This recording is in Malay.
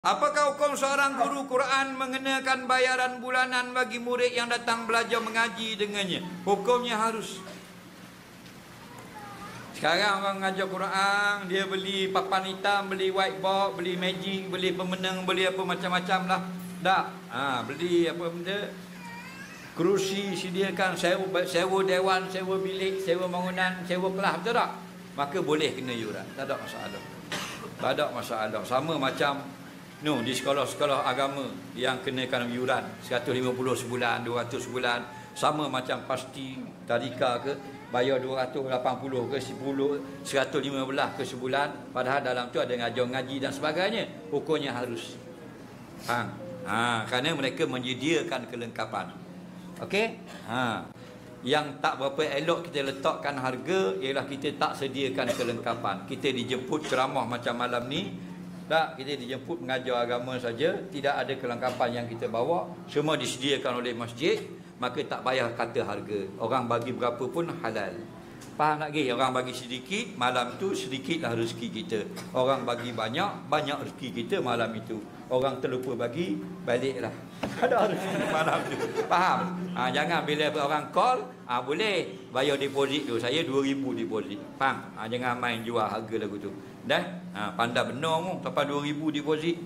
Apakah hukum seorang guru Quran mengenakan bayaran bulanan bagi murid yang datang belajar mengaji dengannya? Hukumnya harus. Sekarang orang mengajar Quran, dia beli papan hitam, beli whiteboard, beli magic, beli pemenang, beli apa macam-macam lah. Tak, beli apa benda, kerusi sediakan, sewa dewan, sewa bilik, sewa bangunan, sewa kelas, betul tak? Maka boleh kena yuran, tak ada masalah. Tak ada masalah. Sama macam di sekolah-sekolah agama yang kenakan yuran 150 sebulan, 200 sebulan, sama macam pasti tadika ke bayar 280 ke 115 ke sebulan, padahal dalam tu ada ngaji dan sebagainya. Hukumnya harus. Kerana mereka menyediakan kelengkapan. Okey? Yang tak berapa elok kita letakkan harga ialah kita tak sediakan kelengkapan. Kita dijemput ceramah macam malam ni, tak, kita dijemput mengajar agama saja, tidak ada kelengkapan yang kita bawa, semua disediakan oleh masjid, maka tak payah kata harga. Orang bagi berapa pun halal. Faham tak ke? Orang bagi sedikit, malam tu sedikitlah rezeki kita. Orang bagi banyak, banyak rezeki kita malam itu. Orang terlupa bagi, baliklah. Ada rezeki malam tu. Faham? Jangan bila orang call, boleh bayar deposit tu. Saya 2,000 deposit. Faham? Jangan main jual harga lagu tu. Dah? Pandai benar mu, sampai 2,000 deposit.